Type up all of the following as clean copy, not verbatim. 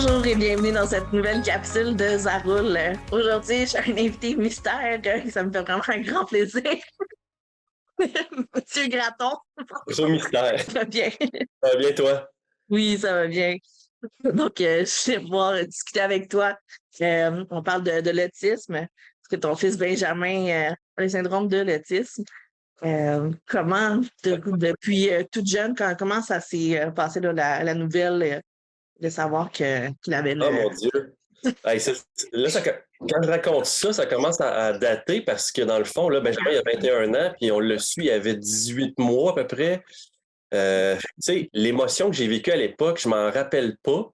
Bonjour et bienvenue dans cette nouvelle capsule de Zaroul. Aujourd'hui, j'ai un invité mystère, ça me fait vraiment un grand plaisir. Monsieur Graton, Gros mystère. ça va bien? Ça va bien, toi? Oui, ça va bien. Donc, je vais pouvoir discuter avec toi. On parle de l'autisme, parce que ton fils Benjamin a le syndrome de l'autisme. Comment, depuis toute jeune, comment ça s'est passé là, la nouvelle de savoir qu'il avait Oh le... mon Dieu. Hey, là, quand je raconte ça, ça commence à dater parce que dans le fond, là, Benjamin, il a 21 ans, puis on le suit, il avait 18 mois à peu près. Tu sais, l'émotion que j'ai vécue à l'époque, je m'en rappelle pas,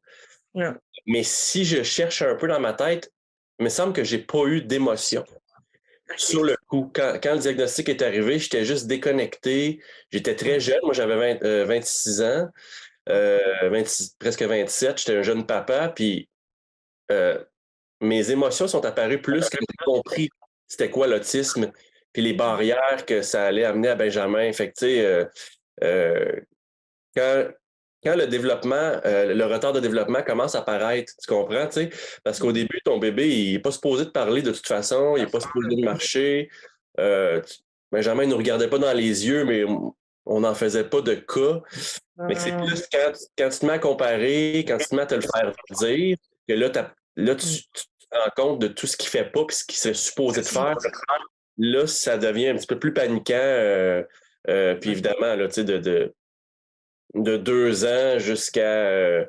Ouais. mais si je cherche un peu dans ma tête, il me semble que j'ai pas eu d'émotion. Sur le coup, quand le diagnostic est arrivé, j'étais juste déconnecté. J'étais très jeune, moi j'avais 26 ans, 26, presque 27, j'étais un jeune papa, puis euh, mes émotions sont apparues plus que j'ai compris c'était quoi l'autisme, puis les barrières que ça allait amener à Benjamin. Fait que, tu sais, euh, quand, quand le développement, le retard de développement commence à apparaître, tu comprends, tu sais? Parce qu'au début, ton bébé, il n'est pas supposé de parler de toute façon, il n'est pas supposé de marcher. Benjamin ne nous regardait pas dans les yeux, mais on n'en faisait pas de cas. Mais c'est plus quand tu te mets à comparer, quand tu te mets à te le faire dire, que là, tu te rends compte de tout ce qu'il fait pas puis ce qu'il serait supposé de faire. Là, ça devient un petit peu plus paniquant. Puis évidemment, là, tu sais, de 2 ans jusqu'à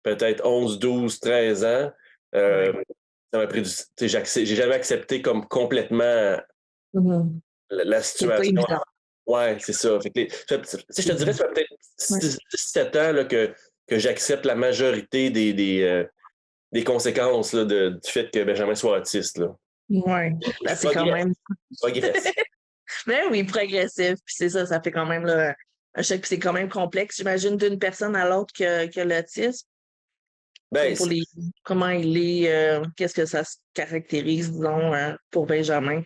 peut-être 11, 12, 13 ans, ça m'a pris j'ai jamais accepté comme complètement Mhm. la C'est pas situation. évident. Ouais, c'est ça. Fait que je te dirais, ça fait peut-être Ouais. 6-7 ans là, que j'accepte la majorité des conséquences là, du fait que Benjamin soit autiste. Là. Ouais. Ben, Je c'est quand même. progresse. Mais oui, progressif. Puis c'est ça, ça fait quand même là, un choc. Puis c'est quand même complexe, j'imagine, d'une personne à l'autre que l'autisme. Ben, Pour les comment il est, qu'est-ce que ça se caractérise, disons, pour Benjamin.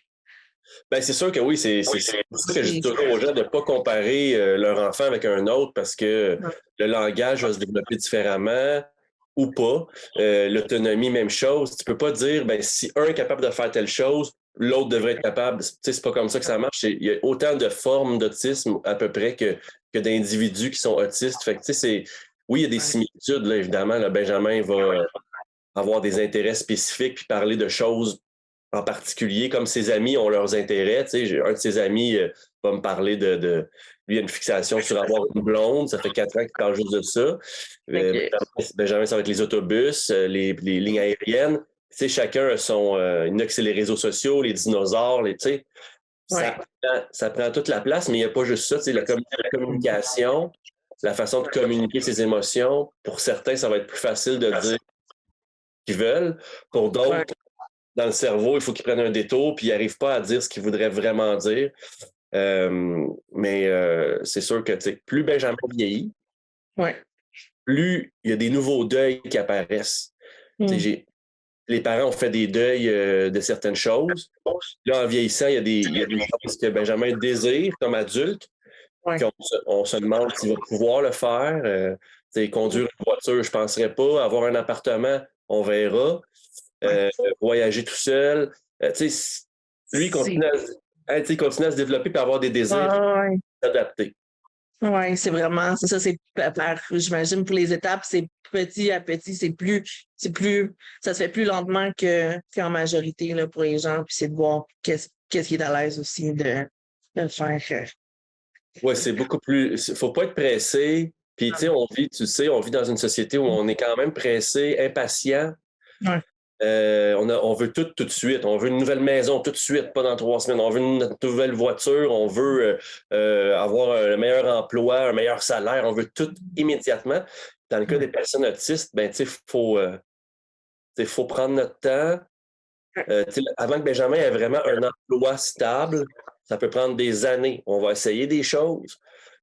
c'est sûr que oui, c'est pour ça que je dis C'est- toujours aux gens de ne pas comparer leur enfant avec un autre parce que Ouais. le langage va se développer différemment ou pas. L'autonomie, même chose. Tu peux pas dire, ben, si un est capable de faire telle chose, l'autre devrait être capable. Tu sais, c'est pas comme ça que ça marche. Il y a autant de formes d'autisme à peu près que d'individus qui sont autistes. Fait que, tu sais, oui, il y a des Ouais. similitudes, là, évidemment. Là, Benjamin va avoir des intérêts spécifiques puis parler de choses en particulier, comme ses amis ont leurs intérêts. Tu sais, un de ses amis va me parler lui, il a une fixation sur avoir une blonde. Ça fait 4 ans qu'il parle juste de ça. OK. Benjamin, ça va être les autobus, les lignes aériennes. Tu sais, chacun a il y en a que c'est les réseaux sociaux, les dinosaures, tu sais, Ouais. ça prend toute la place, mais il n'y a pas juste ça. Tu sais, la communication, la façon de communiquer ses émotions, pour certains, ça va être plus facile de dire ce qu'ils veulent. Pour Ouais. d'autres, dans le cerveau, il faut qu'ils prennent un détour, puis ils n'arrivent pas à dire ce qu'ils voudraient vraiment dire. Mais c'est sûr que plus Benjamin vieillit, Ouais. plus il y a des nouveaux deuils qui apparaissent. Mm. Les parents ont fait des deuils de certaines choses. Là, en vieillissant, il y a des choses que Benjamin désire comme adulte, Ouais. puis on se demande s'il va pouvoir le faire. Conduire une voiture, je ne penserais pas. Avoir un appartement, on verra. Ouais. Voyager tout seul. Lui, C'est il continue à se développer et avoir des désirs ouais. adaptés. Ouais, c'est vraiment, c'est ça, c'est j'imagine pour les étapes, c'est petit à petit, ça se fait plus lentement qu'en majorité, là, pour les gens, puis c'est de voir qu'est-ce qui est à l'aise aussi de le faire. Oui, c'est beaucoup plus. Faut pas être pressé. Puis, tu sais, on vit dans une société où on est quand même pressé, impatient. Ouais. On veut tout de suite. On veut une nouvelle maison tout de suite, pas dans 3 semaines. On veut une nouvelle voiture. On veut avoir un meilleur emploi, un meilleur salaire. On veut tout immédiatement. Dans le cas des personnes autistes, ben, faut prendre notre temps. Avant que Benjamin ait vraiment un emploi stable, ça peut prendre des années. On va essayer des choses.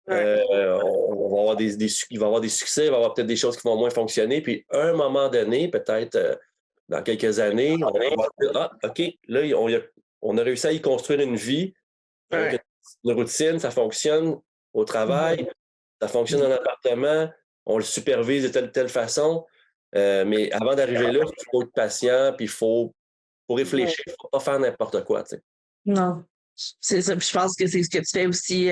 Ouais. On va avoir il va avoir des succès, il va avoir peut-être des choses qui vont moins fonctionner. Puis, à un moment donné, peut-être dans quelques années, on va dire, ah, OK, là, on a réussi à y construire une vie avec Ouais. une routine, ça fonctionne au travail, ça fonctionne dans l'appartement, on le supervise de telle façon. Mais avant d'arriver là, il faut être patient, puis il faut réfléchir, il ne faut pas faire n'importe quoi, tu sais. Non. C'est ça. Puis je pense que c'est ce que tu fais aussi,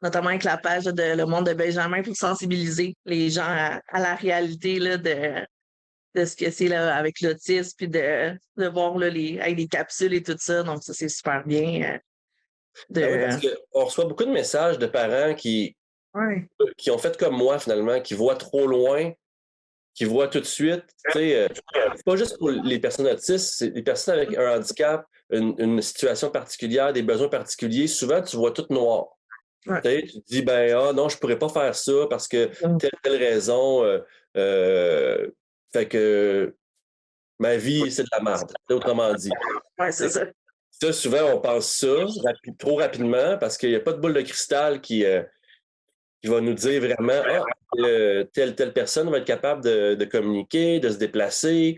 notamment avec la page de Le Monde de Benjamin, pour sensibiliser les gens à la réalité là, de ce que c'est là, avec l'autisme, puis de voir là, avec des capsules et tout ça. Donc, ça, c'est super bien. Ben oui, parce qu'on reçoit beaucoup de messages de parents Ouais. qui ont fait comme moi, finalement, qui voient trop loin, qui voient tout de suite. Tu sais, c'est pas juste pour les personnes autistes, c'est les personnes avec un handicap, une situation particulière, des besoins particuliers. Souvent, tu vois tout noir. Ouais. Tu sais, tu te dis, ben, ah non, je pourrais pas faire ça parce que telle raison. Fait que ma vie, c'est de la merde, autrement dit. Ouais, c'est ça. Ça, souvent, on pense ça trop rapidement parce qu'il n'y a pas de boule de cristal qui va nous dire vraiment, ah, telle personne va être capable de communiquer, de se déplacer,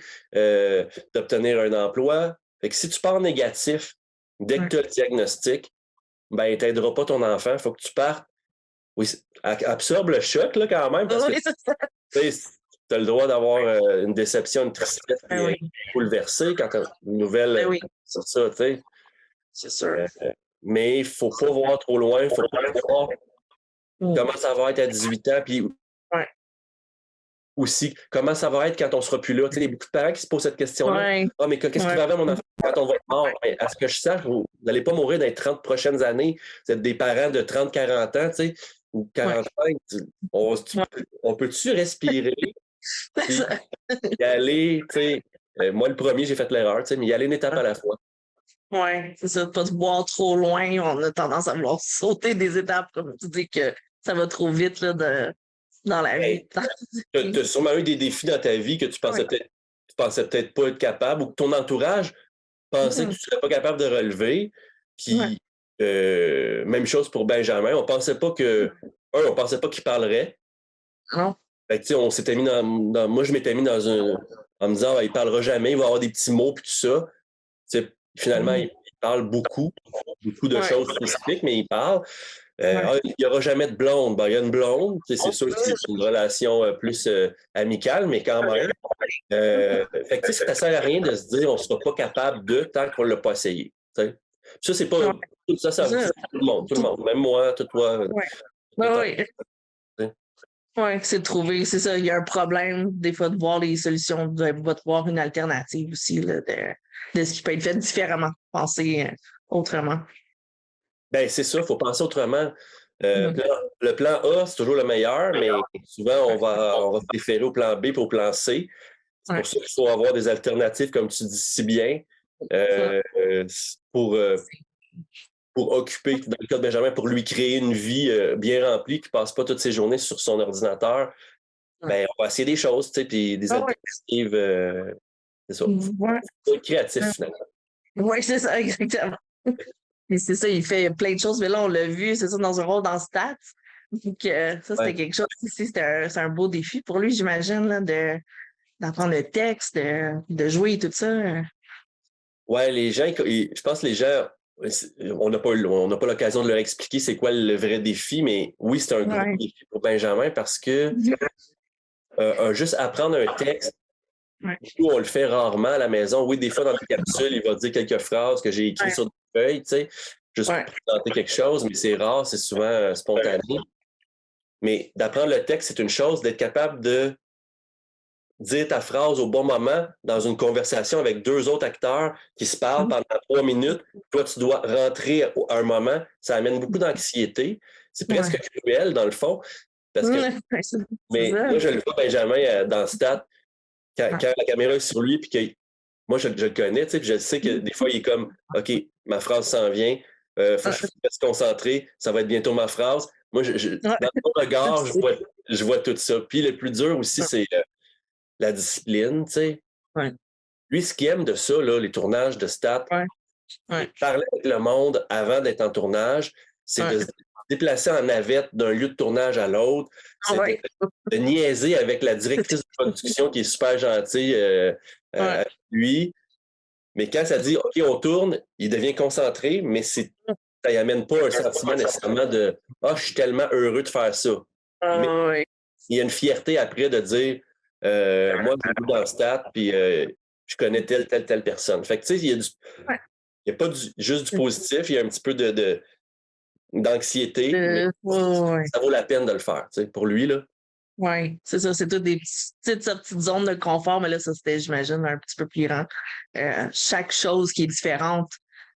d'obtenir un emploi. Fait que si tu pars négatif, dès que tu as le diagnostic, ben, il t'aidera pas ton enfant. Il faut que tu partes. Oui, absorbe le choc, là, quand même, parce que Oui, c'est ça. tu as le droit d'avoir une déception, une tristesse qui Ben est oui. bouleversée quand tu as une nouvelle Ben oui, sur ça, tu sais. c'est sûr. Mais il faut pas voir trop loin, il faut pas voir Mm. comment ça va être à 18 ans, puis Ouais. aussi comment ça va être quand on sera plus là. Tu sais, il y a beaucoup de parents qui se posent cette question-là. Ouais. Ah, mais qu'est-ce qui Ouais. va avoir mon enfant quand on va être mort? Ben, à ce que je sache, vous n'allez pas mourir dans les 30 prochaines années. Vous êtes des parents de 30, 40 ans, tu sais, ou Ouais. 45. On peut-tu respirer C'est puis ça. y aller, tu sais, moi, le premier, j'ai fait l'erreur, tu sais, mais y aller une étape à la fois. Ouais, c'est ça, de pas se boire trop loin. On a tendance à vouloir sauter des étapes, comme tu dis que ça va trop vite là, dans la vie. Hey, tu as sûrement eu des défis dans ta vie que Ouais. tu pensais peut-être pas être capable ou que ton entourage pensait que Mhm. tu serais pas capable de relever. Ouais. Puis, même chose pour Benjamin. On pensait pas qu'il parlerait. Non? Fait que, tu sais, on s'était mis moi, je m'étais mis en me disant, ah, il parlera jamais, il va avoir des petits mots puis tout ça. Tu sais, finalement, Mhm. il parle beaucoup de Ouais. choses spécifiques, mais il parle. Ouais. Il n'y aura jamais de blonde. Ben, il y a une blonde, tu sais, c'est sûr que c'est une relation plus amicale, mais quand même. Fait que, tu sais, ça sert à rien de se dire on ne sera pas capable de tant qu'on ne l'a pas essayé. Tu sais. Ça, c'est pas. Ouais. Ça C'est ça. tout le monde, tout le monde. Même moi, toi, Ouais. tout Ouais, le ouais. temps. Ouais, c'est de trouver, c'est ça, il y a un problème, des fois, de voir les solutions, de voir une alternative aussi, là, de ce qui peut être fait différemment, penser autrement. Ben, c'est ça, il faut penser autrement. Mhm. Le plan A, c'est toujours le meilleur, mais souvent, on va préférer au plan B et au plan C. C'est Ouais. pour ça qu'il faut avoir des alternatives, comme tu dis si bien, Ça, pour, pour occuper, dans le cas de Benjamin, pour lui créer une vie bien remplie, qui ne passe pas toutes ses journées sur son ordinateur. ouais. Ben, on va essayer des choses, tu sais, puis des Ah ouais. alternatives. C'est ça. Ouais. Faut être créatif, finalement. Ouais, c'est ça, exactement. Et c'est ça, il fait plein de choses, mais là, on l'a vu, c'est ça, dans un rôle dans Stats. Donc, ça, c'était Ouais. quelque chose aussi, c'est un beau défi pour lui, j'imagine, là, d'apprendre le texte, de jouer et tout ça. Ouais, les gens, je pense que les gens, on n'a pas l'occasion de leur expliquer c'est quoi le vrai défi, mais oui, c'est un gros Ouais. défi pour Benjamin parce que juste apprendre un texte, Ouais. nous, on le fait rarement à la maison. Oui, des fois, dans des capsules, il va dire quelques phrases que j'ai écrites Ouais. sur des feuilles, tu sais, juste Ouais. pour présenter quelque chose, mais c'est rare, c'est souvent spontané. Mais d'apprendre le texte, c'est une chose, d'être capable de dire ta phrase au bon moment dans une conversation avec deux autres acteurs qui se parlent pendant 3 minutes. Toi, tu dois rentrer à un moment. Ça amène beaucoup d'anxiété. C'est presque Ouais. cruel, dans le fond. Parce que, Ouais, c'est mais ça. moi, je le vois, Benjamin, dans le stade, Ouais. quand la caméra est sur lui, puis que moi, je le connais, tu sais, puis je sais que des fois, il est comme, OK, ma phrase s'en vient, faut que je reste concentré, ça va être bientôt ma phrase. Moi, Ouais. dans mon regard, je vois tout ça. Puis le plus dur aussi, c'est la discipline, tu sais. Ouais. Lui, ce qu'il aime de ça, là, les tournages de stats, Ouais. c'est Ouais. de parler avec le monde avant d'être en tournage, c'est Ouais. de se déplacer en navette d'un lieu de tournage à l'autre, Ah c'est ouais. de niaiser avec la directrice de production qui est super gentille Ouais. avec lui. Mais quand ça dit OK, on tourne, il devient concentré, mais ça y amène pas un sentiment nécessairement de Ah, je suis tellement heureux de faire ça. Mais Ah ouais. il y a une fierté après de dire Moi, je joue dans le stade, puis je connais telle personne. Fait que, tu sais, il y a pas juste du positif, il y a un petit peu d'anxiété, mais Ouais. ça vaut la peine de le faire, tu sais, pour lui, là. Oui, c'est ça, c'est toutes des petites zones de confort, mais là, ça, c'était, j'imagine, un petit peu plus grand. Chaque chose qui est différente,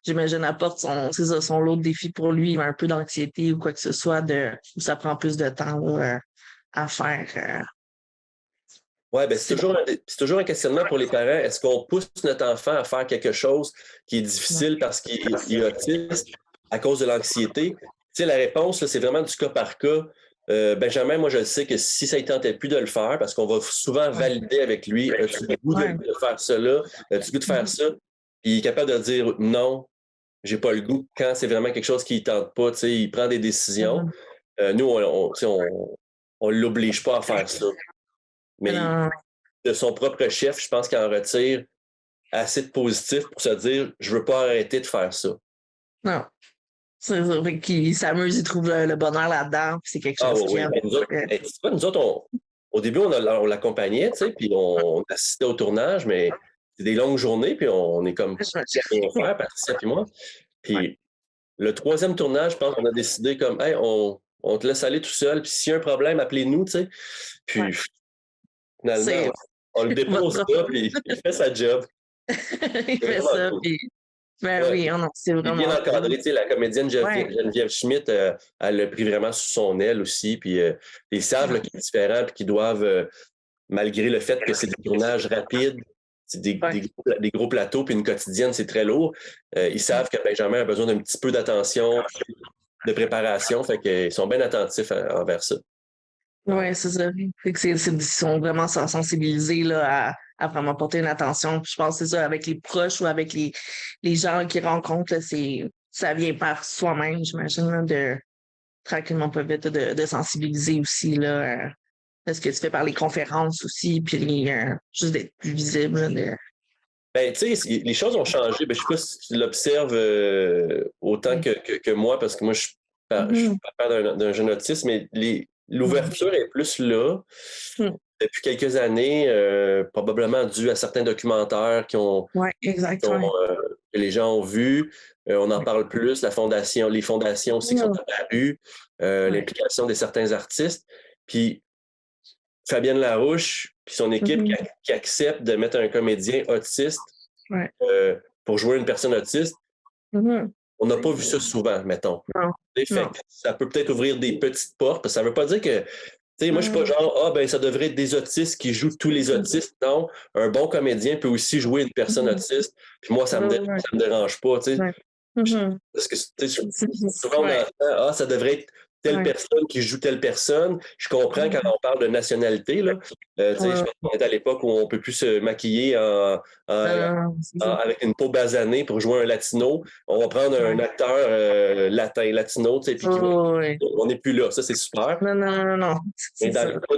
j'imagine, apporte c'est ça, son lot de défis pour lui, un peu d'anxiété ou quoi que ce soit, où ça prend plus de temps là, à faire. Ouais, ben c'est toujours un questionnement pour les parents. Est-ce qu'on pousse notre enfant à faire quelque chose qui est difficile parce qu'il est autiste à cause de l'anxiété? Tu sais, la réponse, là, c'est vraiment du cas par cas. Benjamin, moi, je sais que si ça ne tentait plus de le faire, parce qu'on va souvent valider avec lui, as-tu le goût de faire cela? As-tu le goût de faire ça? Puis il est capable de dire non, j'ai pas le goût. Quand c'est vraiment quelque chose qui ne tente pas, tu sais, il prend des décisions. Nous, tu sais, on l'oblige pas à faire ça. Mais Non, de son propre chef, je pense qu'il en retire assez de positif pour se dire je veux pas arrêter de faire ça. non. C'est ça, fait qu'il s'amuse, il trouve le bonheur là-dedans, puis c'est quelque Ah chose oui, qu'il oui. aime. Mais nous autres, c'est pas, nous autres, au début, on l'accompagnait, tu sais, puis on assistait au tournage, mais c'est des longues journées, puis on est comme rien faire, Patricia puis moi. Puis le troisième tournage, je pense qu'on a décidé comme hey, on te laisse aller tout seul, puis s'il y a un problème, appelez-nous, tu sais. Puis finalement, C'est on le dépose votre là, puis il fait sa job. il C'est fait vraiment ça, cool. puis ben Ouais. oui, oh non, c'est Il est bien vraiment encadré. cool. Tu sais, la comédienne Ouais. Geneviève Schmidt, elle l'a pris vraiment sous son aile aussi. Puis ils savent là, qu'il est différent puis qu'ils doivent, malgré le fait que c'est des tournages rapides, c'est Ouais. des gros plateaux, puis une quotidienne, c'est très lourd, ils savent que Benjamin a besoin d'un petit peu d'attention, de préparation. Fait qu'ils sont bien attentifs envers ça. Ouais, c'est ça. Fait que ils sont vraiment sensibilisés là, à vraiment porter une attention. Puis je pense que c'est ça, avec les proches ou avec les gens qu'ils rencontrent, là, ça vient par soi-même, j'imagine, là, de tranquillement pas vite, de sensibiliser aussi, là, parce que tu fais par les conférences aussi, puis juste d'être plus visible. Là, Ben, tu sais, les choses ont changé. Ben, je sais pas si tu l'observes autant que moi, parce que moi, je suis Mhm. papa d'un jeune autiste, mais l'ouverture est plus là Mhm. depuis quelques années, probablement dû à certains documentaires Ouais, exactement. que les gens ont vus. On en parle plus, les fondations aussi qui sont apparues, Ouais. l'implication de certains artistes. Puis Fabienne Larouche, puis son équipe Mhm. qui accepte de mettre un comédien autiste Ouais. pour jouer une personne autiste, Mhm. on n'a pas vu ça souvent, mettons. Non. Fait Non. que ça peut peut-être ouvrir des petites portes, parce que ça ne veut pas dire que, tu sais, moi, je suis pas genre, ah, ben, ça devrait être des autistes qui jouent tous les autistes. Non, un bon comédien peut aussi jouer une personne Mhm. autiste, puis moi, Ouais, ouais, ça me dérange pas, tu sais. ouais. Mhm. Parce que, tu sais, souvent, on Ouais. entend, ah, ça devrait être telle Ouais. personne qui joue telle personne. Je comprends quand Mhm. on parle de nationalité, là. Tu sais, je Ouais. pense qu'on est à l'époque où on peut plus se maquiller C'est ça. avec une peau basanée pour jouer un latino. On va prendre un Ouais. acteur latin, latino, tu sais, puis Ouais. on n'est plus là. Ça, c'est super. Non, non, non, non. Mais C'est dans ça. le cas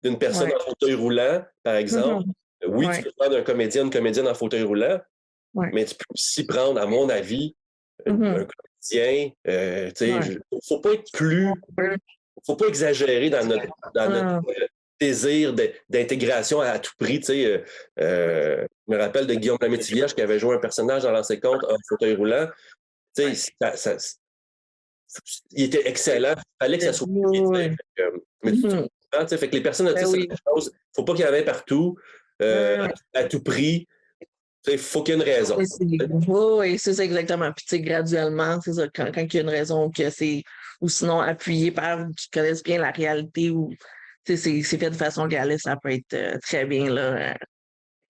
d'une personne Ouais. en fauteuil roulant, par exemple, Mhm. oui, tu Ouais. peux prendre un comédien, une comédienne en fauteuil roulant, Ouais. mais tu peux aussi prendre, à mon avis, un Mhm. comédien. Tu Ouais. sais, faut pas être faut pas exagérer dans notre Non. désir d'intégration à tout prix. Tu sais, je me rappelle de Guillaume Lamé-Tivierge qui avait joué un personnage dans l'ancien compte en fauteuil roulant. Tu sais, il était excellent. Il fallait que ça soit lui, tu sais. Ouais. Mais tu Mhm. comprends, tu sais, fait que les personnes Ben autistes, c'est la oui. même chose. Faut pas qu'il y en ait partout, Ouais. à tout prix. Tu sais, faut qu'il y ait une raison. Oui, oui, c'est ça exactement. Puis tu sais, graduellement, c'est ça, quand il y a une raison que ou sinon appuyé par qui connaissent bien la réalité ou tu sais, c'est fait de façon réaliste, ça peut être très bien là,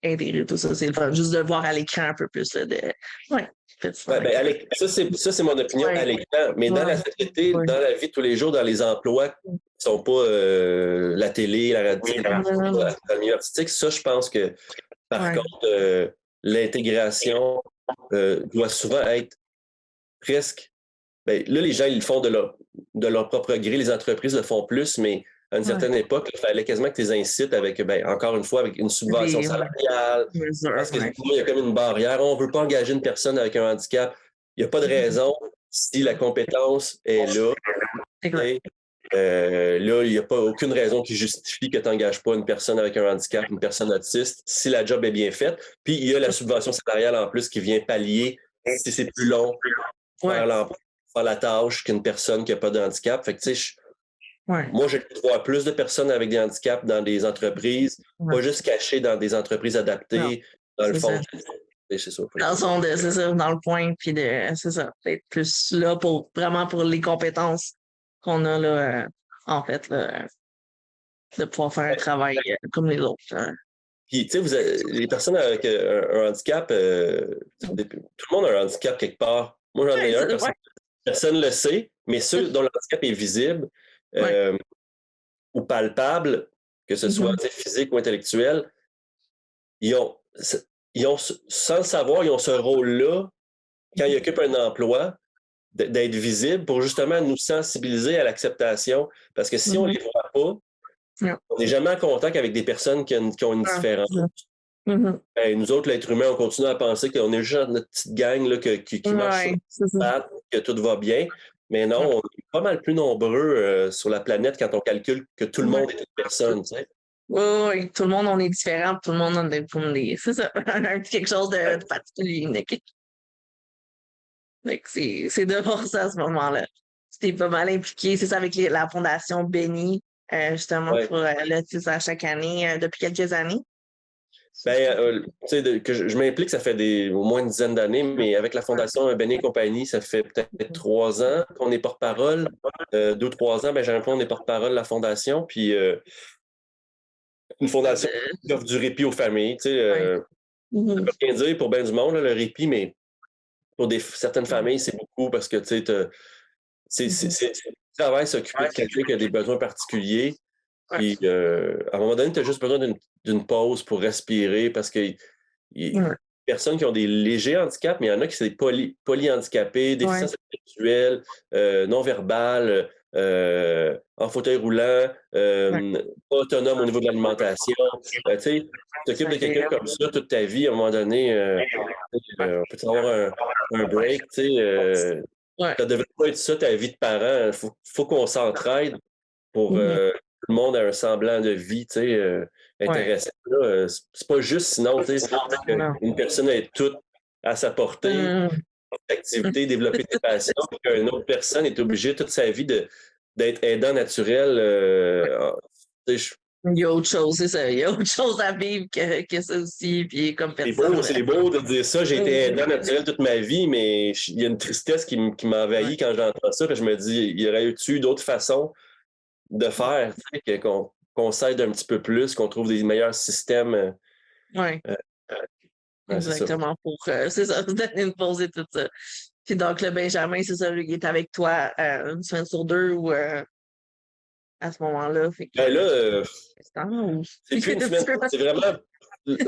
intégré, tout ça, c'est le fun. Juste de voir à l'écran un peu plus là, ouais, fait ça à Ouais, ben, l'écran. ça, c'est mon opinion à Ouais, l'écran. Mais dans ouais, la société, ouais. dans la vie de tous les jours, dans les emplois qui sont pas la télé, la radio, dans le milieu artistique, ça, je pense que, par Ouais. contre, l'intégration doit souvent être presque. Ben, là, les gens, ils le font de leur propre gré. Les entreprises le font plus, mais à une Ouais. certaine époque, il fallait quasiment que tu les incites avec, ben, encore une fois, avec une subvention Des salariale. mesures, Parce que ouais. sinon, il y a comme une barrière. On ne veut pas engager une personne avec un handicap. Il n'y a pas de raison si la compétence est là. Tu Exact. sais. Là, il n'y a pas aucune raison qui justifie que tu n'engages pas une personne avec un handicap, une personne autiste, si la job est bien faite. Puis, il y a la subvention salariale en plus qui vient pallier si c'est plus long Ouais. faire la tâche qu'une personne qui n'a pas de handicap. Fait que, tu sais, moi, je vois plus de personnes avec des handicaps dans des entreprises, pas juste cachées dans des entreprises adaptées, dans le fond. C'est ça. C'est ça, dans le point, puis c'est ça. Peut-être plus là pour vraiment pour les compétences qu'on a là, en fait, là, de pouvoir faire un travail comme les autres. Puis, tu sais, les personnes avec un handicap, tout le monde a un handicap quelque part. Moi, j'en ai un, personne ne le sait, mais ceux dont le handicap est visible ou palpable, que ce soit physique ou intellectuel, ils ont, sans le savoir, ils ont ce rôle-là, quand ils occupent un emploi, d'être visibles pour justement nous sensibiliser à l'acceptation. Parce que si on ne les voit pas, on n'est jamais en contact avec des personnes qui ont une différence. Ben, nous autres, l'être humain, on continue à penser qu'on est juste notre petite gang là, qui marche sur la patte, que tout va bien. Mais non, on est pas mal plus nombreux sur la planète quand on calcule que tout le monde est une personne. Tu sais. Oui, tout le monde, on est différent, tout le monde a des c'est ça, quelque chose de particulier, unique. C'est de voir ça à ce moment-là. C'était pas mal impliqué, c'est ça, avec la Fondation Béni, justement, pour l'autisme à chaque année, depuis quelques années. Ben, tu sais, que je m'implique, ça fait au moins une dizaine d'années, mais avec la Fondation Béni et compagnie, ça fait peut-être 3 ans qu'on est porte-parole. 2 ou 3 ans, ben, j'ai l'impression qu'on est porte-parole de la Fondation. Puis, une fondation qui offre du répit aux familles. Tu sais, ça ne veut rien dire pour bien du monde, là, le répit, mais pour certaines familles, c'est beaucoup parce que tu sais, c'est travail s'occuper de quelqu'un qui a des besoins particuliers. Puis, à un moment donné, tu as juste besoin d'une pause pour respirer parce que il y a des personnes qui ont des légers handicaps, mais il y en a qui sont des polyhandicapés, déficients intellectuels, non-verbales, en fauteuil roulant, pas autonomes au niveau de l'alimentation. Tu sais, tu t'occupes de quelqu'un comme ça toute ta vie, à un moment donné, peut-tu avoir un break, tu sais. Ça devrait pas être ça, ta vie de parent. Faut qu'on s'entraide pour tout le monde a un semblant de vie, tu sais, intéressant. C'est pas juste sinon, tu sais, une personne est toute à sa portée, activité, développer des passions, puis qu'une autre personne est obligée toute sa vie d'être aidant naturel. Il y a autre chose, c'est ça. Il y a autre chose à vivre que ça aussi. Puis comme personne. C'est beau de dire ça. J'ai été aidant naturel toute ma vie, mais il y a une tristesse qui m'envahit quand j'entends ça. Je me dis, il y aurait eu d'autres façons de faire, qu'on s'aide un petit peu plus, qu'on trouve des meilleurs systèmes. Exactement, c'est ça, vous donner une pause et tout ça. Puis donc, le Benjamin, c'est ça, il est avec toi une semaine sur 2 ou à ce moment-là. Ben là, c'est plus une semaine. C'est vraiment.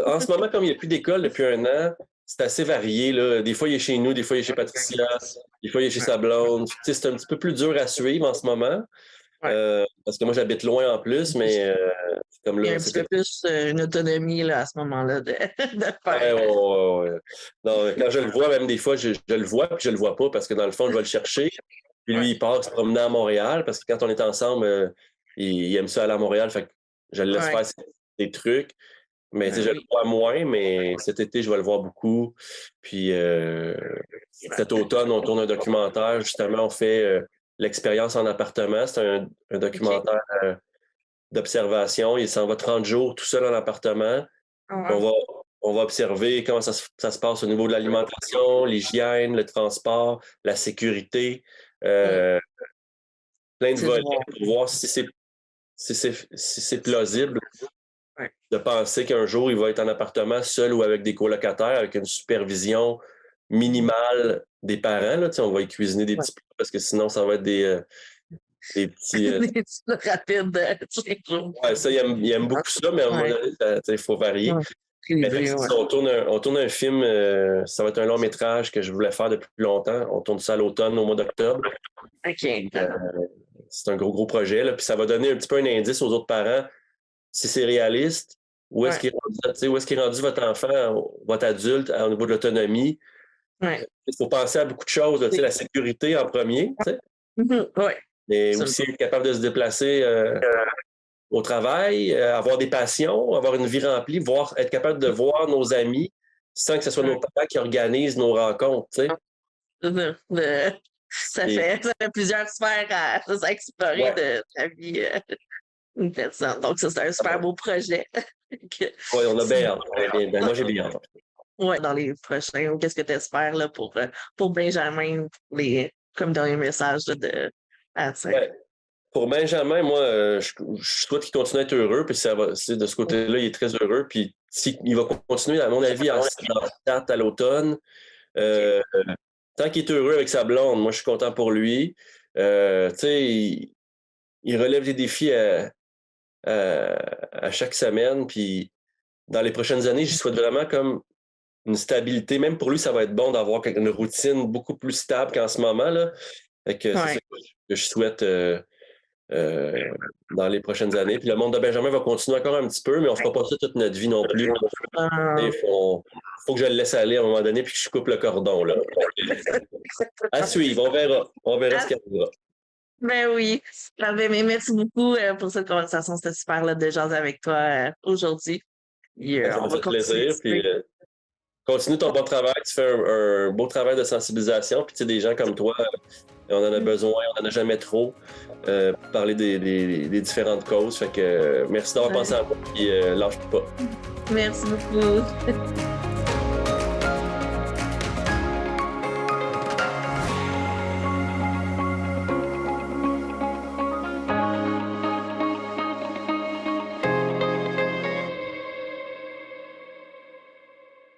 En ce moment, comme il n'y a plus d'école depuis 1 an, c'est assez varié. Là. Des fois, il est chez nous, des fois, il est chez Patricia, des fois, il est chez sa blonde. C'est un petit peu plus dur à suivre en ce moment. Parce que moi, j'habite loin en plus, mais comme là. Il y a un petit peu plus une autonomie là, à ce moment-là de faire. Non, quand je le vois, même des fois, je le vois puis je le vois pas parce que dans le fond, je vais le chercher. Puis lui, il part se promener à Montréal parce que quand on est ensemble, il aime ça aller à Montréal. Fait que je le laisse faire des trucs. Mais je le vois moins, mais cet été, je vais le voir beaucoup. Puis cet automne, on tourne un documentaire. Justement, on fait l'expérience en appartement. C'est un documentaire d'observation. Il s'en va 30 jours tout seul en appartement. On va observer comment ça se passe au niveau de l'alimentation, l'hygiène, le transport, la sécurité. Plein de volets pour voir si c'est plausible de penser qu'un jour, il va être en appartement seul ou avec des colocataires, avec une supervision minimale des parents. Là, on va y cuisiner des petits plats parce que sinon, ça va être des petits... des petits plats rapides. Ça, il aime beaucoup ça, mais à un moment donné, il faut varier. On tourne un film, ça va être un long métrage que je voulais faire depuis longtemps. On tourne ça à l'automne, au mois d'octobre. C'est un gros projet. Là, puis ça va donner un petit peu un indice aux autres parents si c'est réaliste. Où est-ce qu'il est rendu votre enfant, votre adulte, au niveau de l'autonomie? Il faut penser à beaucoup de choses. La sécurité en premier. Mais aussi être capable de se déplacer au travail, avoir des passions, avoir une vie remplie, être capable de voir nos amis sans que ce soit nos parents qui organisent nos rencontres, tu sais. Ça fait plusieurs sphères à explorer de la vie d'une personne. Donc, ça, c'est un super beau projet. Oui, on a bien hâte. Moi, j'ai bien hâte. Oui, dans les prochains. Qu'est-ce que tu espères là, pour Benjamin, comme dernier message Ouais. Pour Benjamin, moi, je souhaite qu'il continue à être heureux, puis de ce côté-là, il est très heureux. Puis il va continuer, à mon avis, en start à l'automne. Tant qu'il est heureux avec sa blonde, moi, je suis content pour lui. Tu sais, il relève des défis à chaque semaine. Puis dans les prochaines années, je souhaite vraiment comme une stabilité. Même pour lui, ça va être bon d'avoir une routine beaucoup plus stable qu'en ce moment, là. Fait que c'est ça que je souhaite dans les prochaines années. Puis le monde de Benjamin va continuer encore un petit peu, mais on ne fera pas ça toute notre vie non plus. Il faut que je le laisse aller à un moment donné puis que je coupe le cordon, là. À suivre, on verra. On verra ce qu'il arrivera. Ben oui. Mais merci beaucoup pour cette conversation. C'était super là, de jaser avec toi aujourd'hui. Ça m'a fait plaisir. Puis, continue ton bon travail. Tu fais un beau travail de sensibilisation. Puis tu sais, des gens comme toi, on en a besoin, on n'en a jamais trop. Pour parler des différentes causes. Fait que merci d'avoir pensé à moi. Puis lâche pas. Merci beaucoup.